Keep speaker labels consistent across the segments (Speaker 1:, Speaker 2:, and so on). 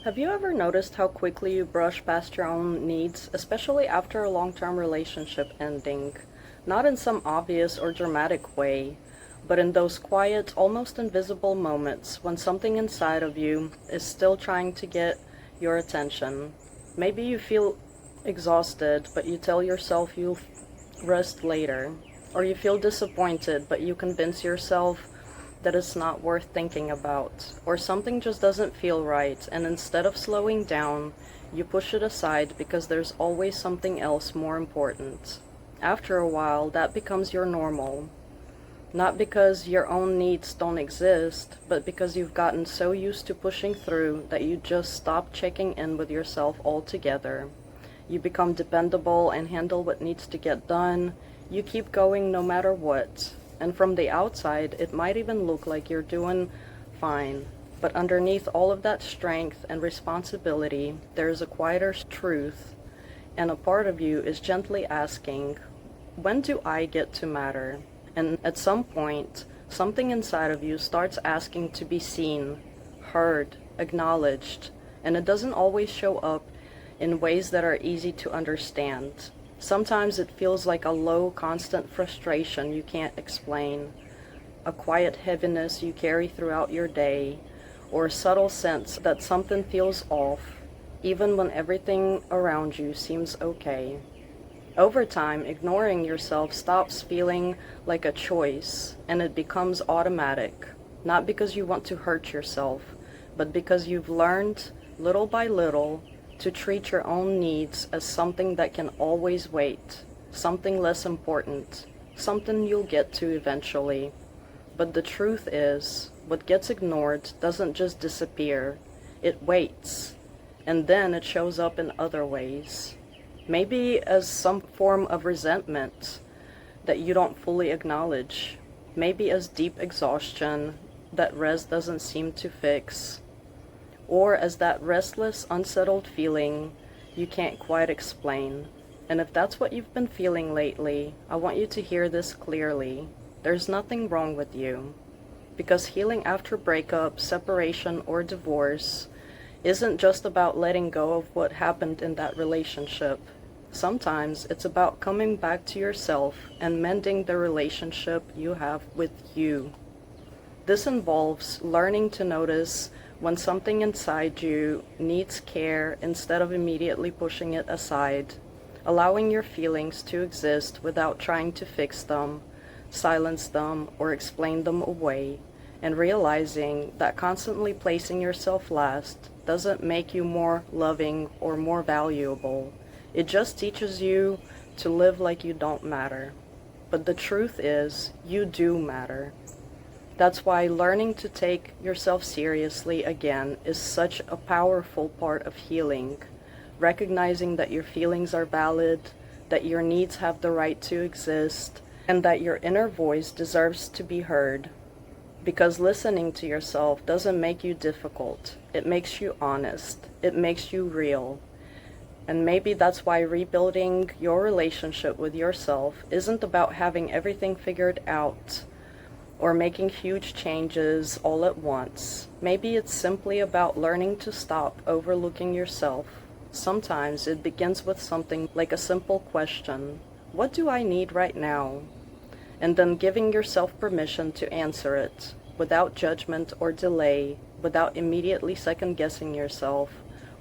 Speaker 1: Have you ever noticed how quickly you brush past your own needs, especially after a long-term relationship ending? Not in some obvious or dramatic way, but in those quiet, almost invisible moments when something inside of you is still trying to get your attention. Maybe you feel exhausted, but you tell yourself you'll rest later. Or you feel disappointed, but you convince yourself that it's not worth thinking about, or something just doesn't feel right, and instead of slowing down, you push it aside because there's always something else more important. After a while, that becomes your normal. Not because your own needs don't exist, but because you've gotten so used to pushing through that you just stop checking in with yourself altogether. You become dependable and handle what needs to get done. You keep going no matter what. And from the outside, it might even look like you're doing fine. But underneath all of that strength and responsibility, there is a quieter truth, and a part of you is gently asking, when do I get to matter? And at some point, something inside of you starts asking to be seen, heard, acknowledged, and it doesn't always show up in ways that are easy to understand. Sometimes it feels like a low, constant frustration you can't explain, a quiet heaviness you carry throughout your day, or a subtle sense that something feels off, even when everything around you seems okay. Over time, ignoring yourself stops feeling like a choice, and it becomes automatic, not because you want to hurt yourself, but because you've learned, little by little, to treat your own needs as something that can always wait, something less important, something you'll get to eventually. But the truth is, what gets ignored doesn't just disappear, it waits, and then it shows up in other ways. Maybe as some form of resentment that you don't fully acknowledge, maybe as deep exhaustion that rest doesn't seem to fix, or as that restless, unsettled feeling you can't quite explain. And if that's what you've been feeling lately, I want you to hear this clearly. There's nothing wrong with you. Because healing after breakup, separation, or divorce isn't just about letting go of what happened in that relationship. Sometimes it's about coming back to yourself and mending the relationship you have with you. This involves learning to notice when something inside you needs care instead of immediately pushing it aside, allowing your feelings to exist without trying to fix them, silence them, or explain them away, and realizing that constantly placing yourself last doesn't make you more loving or more valuable. It just teaches you to live like you don't matter. But the truth is, you do matter. That's why learning to take yourself seriously again is such a powerful part of healing. Recognizing that your feelings are valid, that your needs have the right to exist, and that your inner voice deserves to be heard. Because listening to yourself doesn't make you difficult. It makes you honest. It makes you real. And maybe that's why rebuilding your relationship with yourself isn't about having everything figured out or making huge changes all at once. Maybe it's simply about learning to stop overlooking yourself. Sometimes it begins with something like a simple question, what do I need right now? And then giving yourself permission to answer it, without judgment or delay, without immediately second-guessing yourself,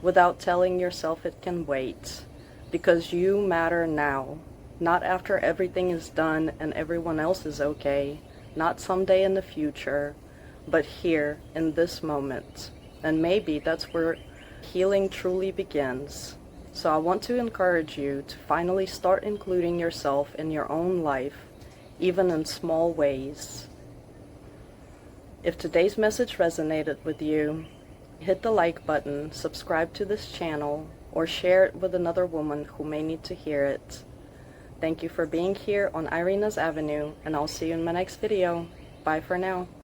Speaker 1: without telling yourself it can wait. Because you matter now, not after everything is done and everyone else is okay, not someday in the future, but here, in this moment. And maybe that's where healing truly begins. So I want to encourage you to finally start including yourself in your own life, even in small ways. If today's message resonated with you, hit the like button, subscribe to this channel, or share it with another woman who may need to hear it. Thank you for being here on Irina's Avenue, and I'll see you in my next video. Bye for now.